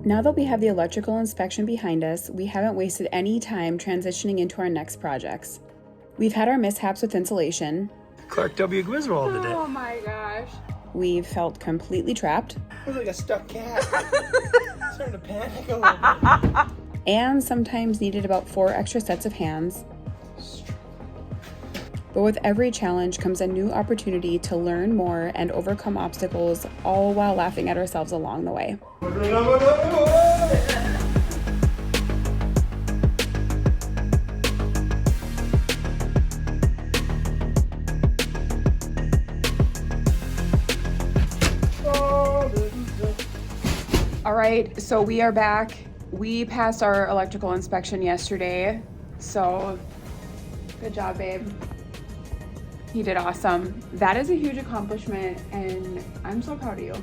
Now that we have the electrical inspection behind us, we haven't wasted any time transitioning into our next projects. We've had our mishaps with insulation. Clark W. Griswold did it. Oh my gosh. We've felt completely trapped. I was like a stuck cat. Starting to panic a little bit. And sometimes needed about 4 extra sets of hands. But with every challenge comes a new opportunity to learn more and overcome obstacles, all while laughing at ourselves along the way. All right, so we are back. We passed our electrical inspection yesterday, so good job, babe. You did awesome. That is a huge accomplishment, and I'm so proud of you.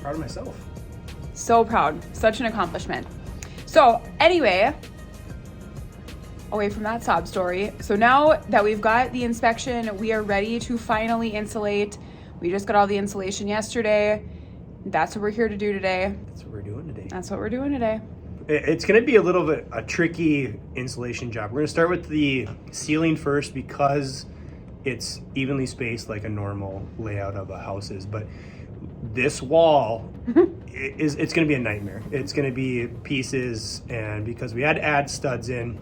Proud of myself. So proud. Such an accomplishment. So anyway, away from that sob story. So now that we've got the inspection, we are ready to finally insulate. We just got all the insulation yesterday. That's what we're here to do today. That's what we're doing today. That's what we're doing today. It's going to be a little bit a tricky insulation job. We're going to start with the ceiling first because it's evenly spaced like a normal layout of a house is. But this wall, it's going to be a nightmare. It's going to be pieces, and because we had to add studs in.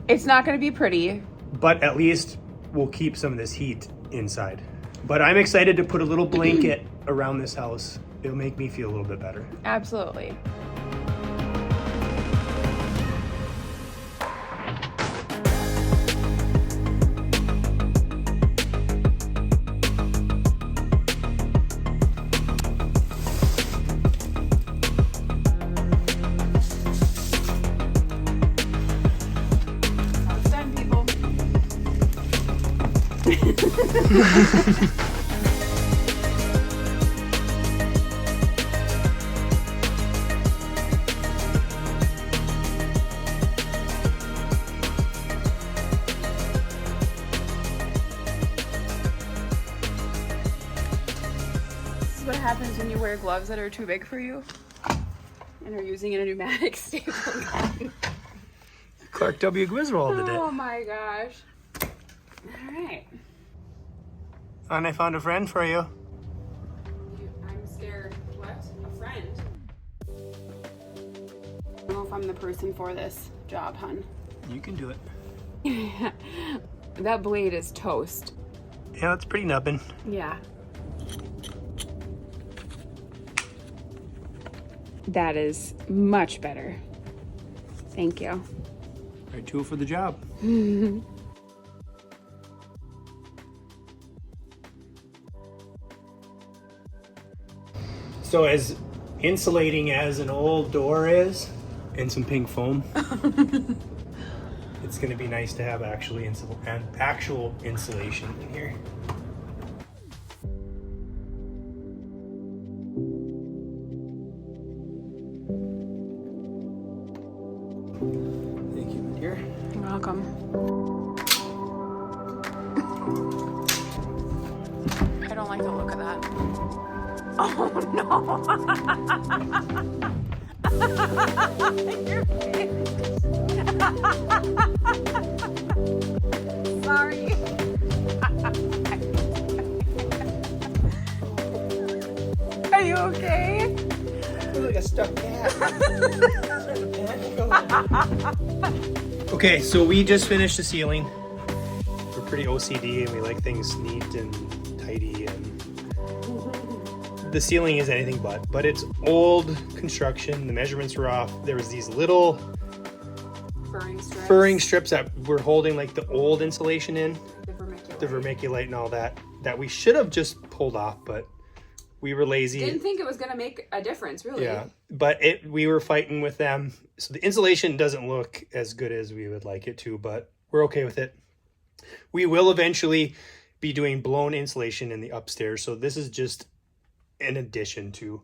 It's not going to be pretty. But at least we'll keep some of this heat inside. But I'm excited to put a little blanket around this house. It'll make me feel a little bit better. Absolutely. It's done, people. What happens when you wear gloves that are too big for you and are using a pneumatic staple gun. Clark W. Griswold did it. Oh my gosh. All right. And I found a friend for you. I'm scared. What? A friend? I don't know if I'm the person for this job, hun. You can do it. That blade is toast. Yeah, it's pretty nubbin. Yeah. That is much better. Thank you. Right tool for the job. So as insulating as an old door is, and some pink foam, it's going to be nice to have actual insulation in here. Thank you, my dear. You're welcome. I don't like the look of that. Oh no! Your face. Sorry. Are you okay? I was like a stuck cat. Starting to panic a little bit. Okay, so we just finished the ceiling. We're pretty OCD and we like things neat and tidy, and the ceiling is anything but it's old construction. The measurements were off. There was these little furring strips that were holding like the old insulation in, the vermiculite and all that we should have just pulled off, but we were lazy. Didn't think it was gonna make a difference, really. Yeah, but we were fighting with them. So the insulation doesn't look as good as we would like it to, but we're okay with it. We will eventually be doing blown insulation in the upstairs. So this is just an addition to.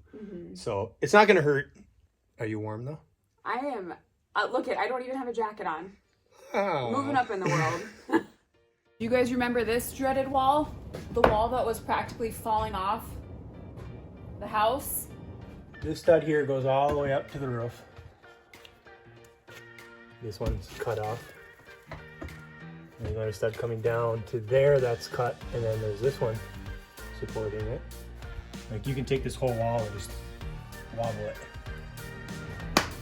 So it's not going to hurt. Are you warm though? I am. Look I don't even have a jacket on. Oh. Moving up in the world. You guys remember this dreaded wall? The wall that was practically falling off the house? This stud here goes all the way up to the roof. This one's cut off. And another stud coming down to there that's cut, and then there's this one supporting it. Like you can take this whole wall and just wobble it.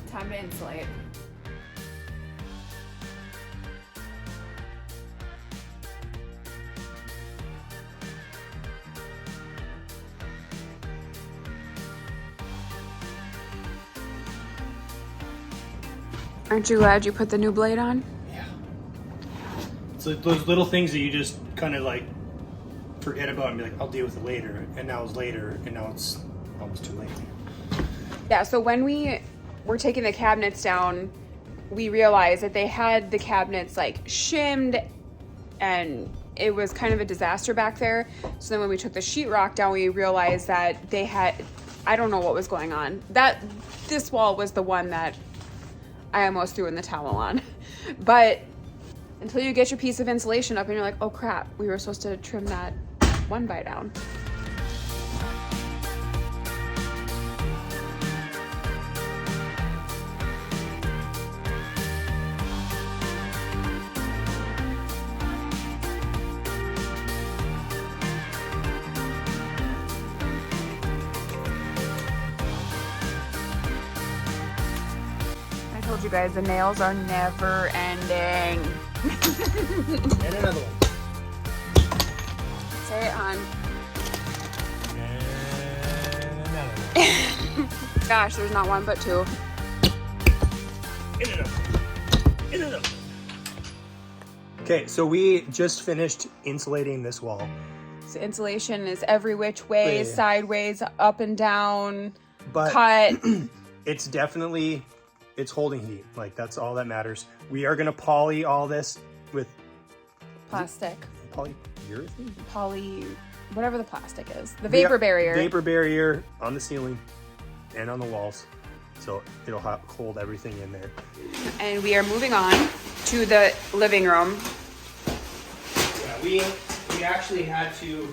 Time to insulate. Aren't you glad you put the new blade on? Yeah. It's like those little things that you just kind of like forget about and be like, I'll deal with it later. And now it's later, and now it's almost too late. Yeah, so when we were taking the cabinets down, we realized that they had the cabinets like shimmed, and it was kind of a disaster back there. So then when we took the sheetrock down, we realized that they had, I don't know what was going on. This wall was the one that I almost threw in the towel on. But until you get your piece of insulation up and you're like, oh crap, we were supposed to trim that one by down. I told you guys the nails are never ending. And another one. Say it, hon. And another one. Gosh, there's not one but two. In and out. In and out. Okay, so we just finished insulating this wall. So insulation is every which way, Yeah. sideways, up and down, But cut. it's definitely, it's holding heat. Like that's all that matters. We are gonna poly all this with Plastic. polyurethane? Whatever the plastic is. The vapor barrier. Vapor barrier on the ceiling and on the walls. So it'll hold everything in there. And we are moving on to the living room. Yeah, we actually had to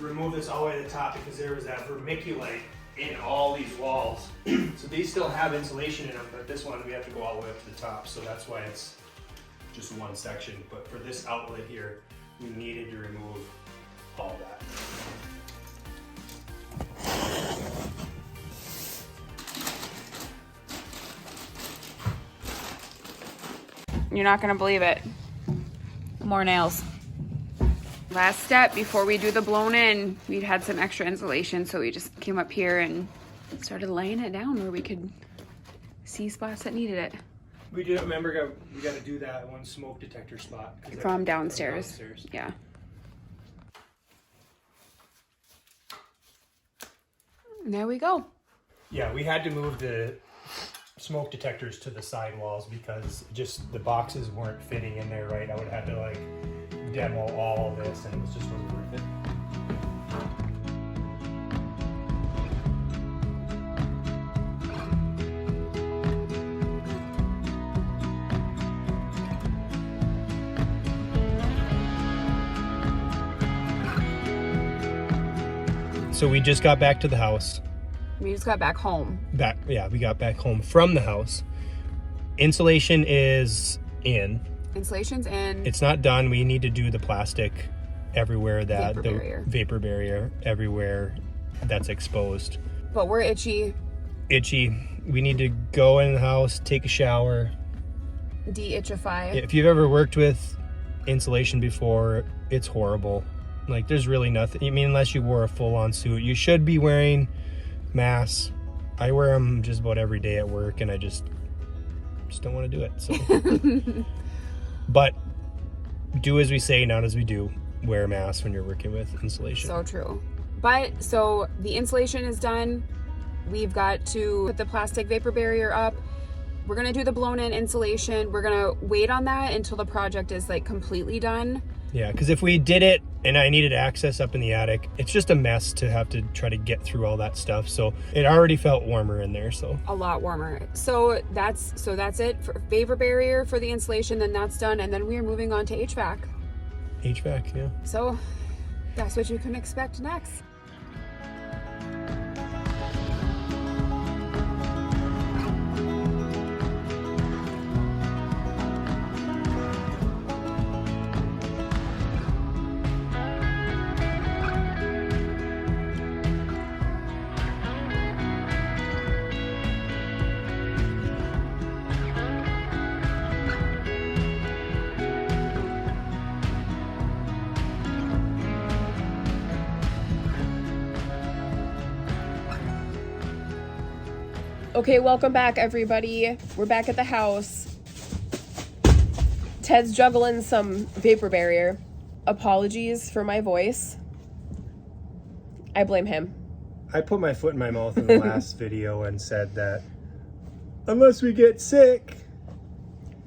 remove this all the way to the top because there was that vermiculite in all these walls. So these still have insulation in them, but this one we have to go all the way up to the top. So that's why it's just one section. But for this outlet here, we needed to remove all that. You're not gonna believe it. More nails. Last step before we do the blown in, we'd had some extra insulation, so we just came up here and started laying it down where we could see spots that needed it. We do remember we got to do that one smoke detector spot From downstairs. Yeah. And there we go. Yeah, we had to move the smoke detectors to the side walls because just the boxes weren't fitting in there right. I would have had to like demo all of this, and it was just wasn't worth it. So we just got back to the house. We just got back home. We got back home from the house. Insulation is in. Insulation's in. It's not done. We need to do the plastic everywhere that vapor barrier everywhere that's exposed. But we're itchy. We need to go in the house, take a shower. De-itchify. If you've ever worked with insulation before, it's horrible. Like there's really nothing. I mean, unless you wore a full-on suit, you should be wearing masks. I wear them just about every day at work, and I just don't want to do it. So, but do as we say, not as we do. Wear a mask when you're working with insulation. So true. But so the insulation is done. We've got to put the plastic vapor barrier up. We're gonna do the blown-in insulation. We're gonna wait on that until the project is like completely done. Yeah, because if we did it and I needed access up in the attic, it's just a mess to have to try to get through all that stuff. So it already felt warmer in there. So a lot warmer. So that's it for vapor barrier for the insulation. Then that's done, and then we are moving on to HVAC. HVAC, yeah. So that's what you can expect next. Okay, welcome back, everybody. We're back at the house. Ted's juggling some vapor barrier. Apologies for my voice. I blame him. I put my foot in my mouth in the last video and said that unless we get sick.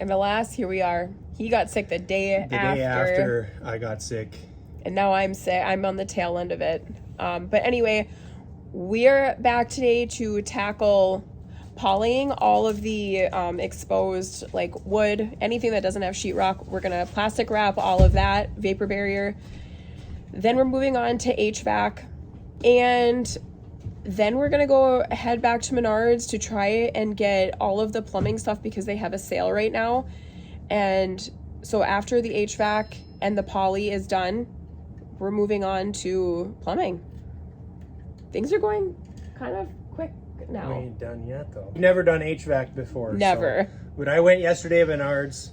And alas, here we are. He got sick the day after I got sick. And now I'm sick. I'm on the tail end of it. But anyway, we're back today to tackle polying all of the exposed like wood, anything that doesn't have sheetrock. We're gonna plastic wrap all of that, vapor barrier. Then we're moving on to HVAC, and then we're gonna head back to Menards to try and get all of the plumbing stuff because they have a sale right now. And so after the HVAC and the poly is done, we're moving on to plumbing. Things are going kind of quick now. We ain't done yet though. Never done HVAC before. Never. So when I went yesterday at Menards,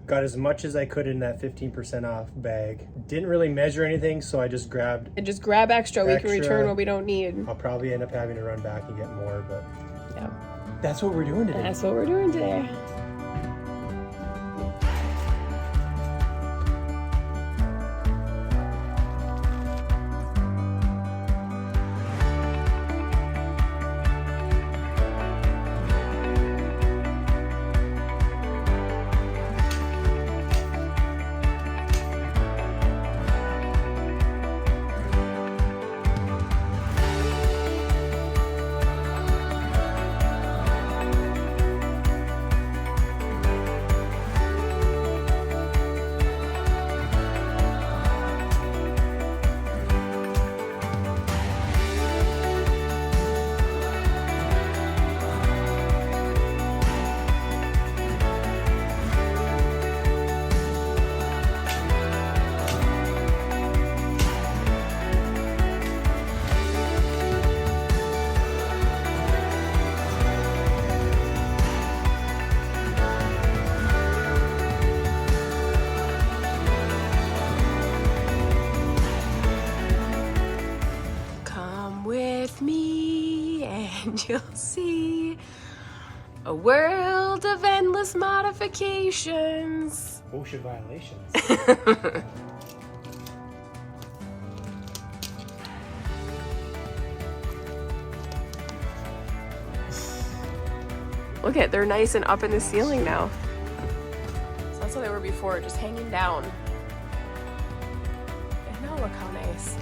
got as much as I could in that 15% off bag. Didn't really measure anything, so I just grabbed. And just grab extra. We can return what we don't need. I'll probably end up having to run back and get more, but yeah, that's what we're doing today. That's what we're doing today. And you'll see a world of endless modifications. OSHA violations. Look at, they're nice and up in the ceiling now. So that's how they were before, just hanging down. And now look how nice.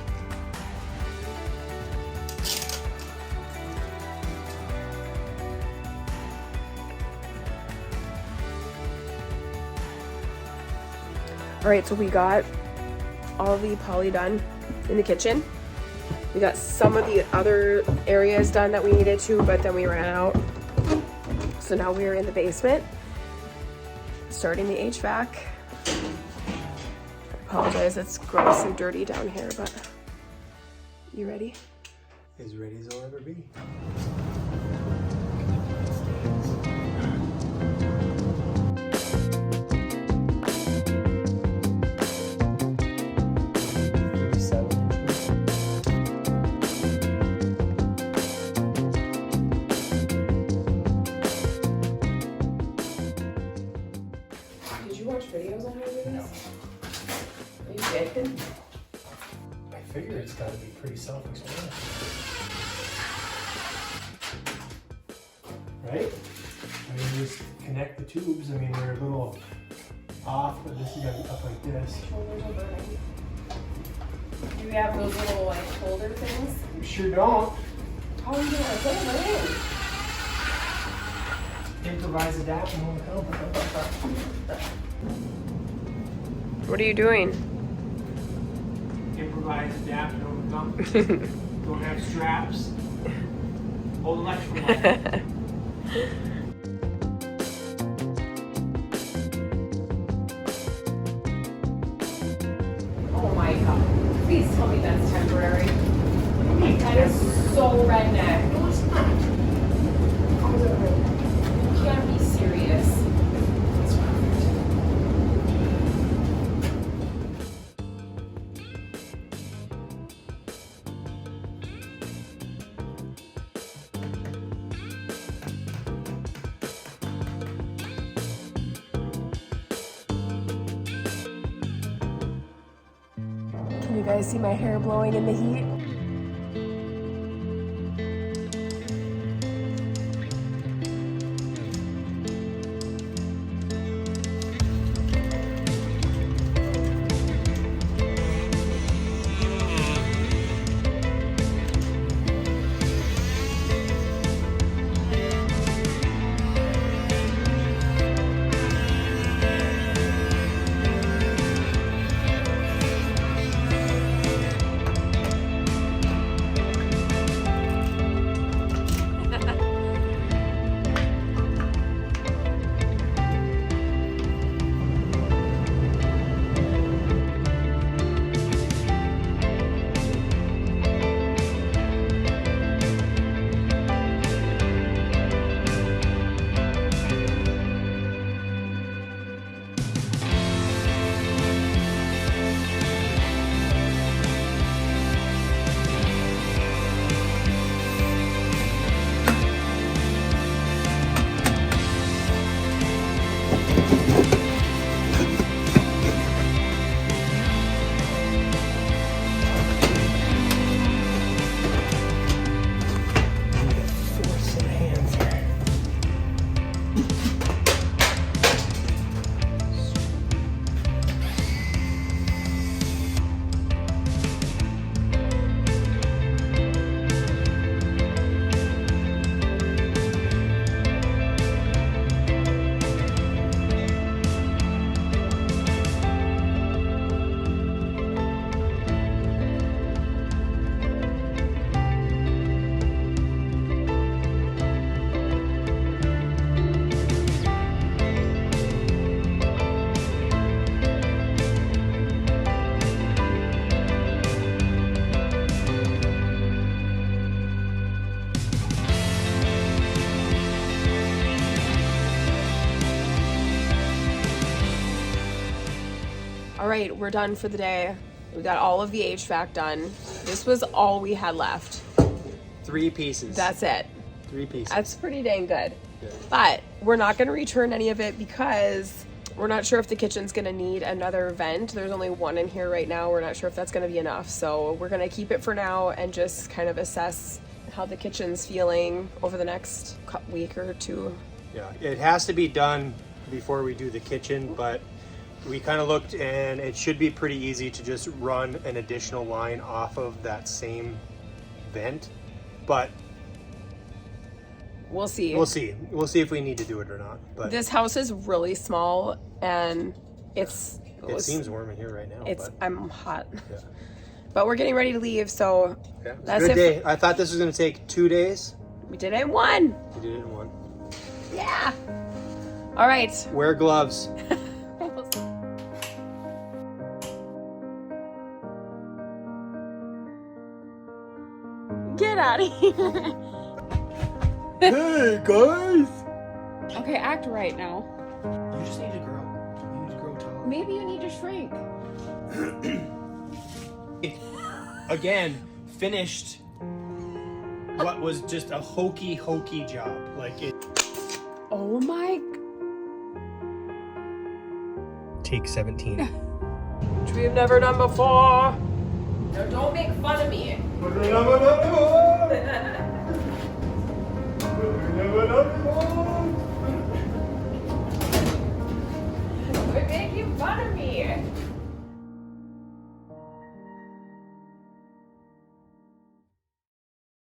All right, so we got all the poly done in the kitchen. We got some of the other areas done that we needed to, but then we ran out. So now we're in the basement, starting the HVAC. I apologize, it's gross and dirty down here, but you ready? As ready as I'll ever be. Videos on how to do this? Are you kidding? I figure it's got to be pretty self-explanatory. Right? I mean, just connect the tubes. I mean, they're a little off, but this is got to be up like this. Shoulders are burning. Do you have those little like holder things? You sure don't. How are you doing? Put them in. Improvise, adapt, and overcome. What are you doing? Improvise, adapt, and overcome. Don't have straps. Old electrical line. Oh my god. Please tell me that's temporary. That is so redneck. No, it's not. How is that right? You can't be serious. That's perfect. You guys see my hair blowing in the heat? All right, we're done for the day. We got all of the HVAC done. This was all we had left. 3 pieces. That's it. 3 pieces. That's pretty dang good. But we're not going to return any of it because we're not sure if the kitchen's going to need another vent. There's only one in here right now. We're not sure if that's going to be enough. So we're going to keep it for now and just kind of assess how the kitchen's feeling over the next week or 2. Yeah, it has to be done before we do the kitchen, but we kind of looked and it should be pretty easy to just run an additional line off of that same vent, but we'll see. We'll see if we need to do it or not. But this house is really small and it seems warm in here right now. I'm hot. Yeah. But we're getting ready to leave, so Yeah, that's good it. day. I thought this was going to take 2 days. We did it in 1. We did it in 1. Yeah. All right. Wear gloves. Get out of here. Hey guys! Okay, act right now. You just need to grow. You need to grow taller. Maybe you need to shrink. Again, finished what was just a hokey job. Like it. Oh my. Take 17. Which we've never done before. No, don't make fun of me.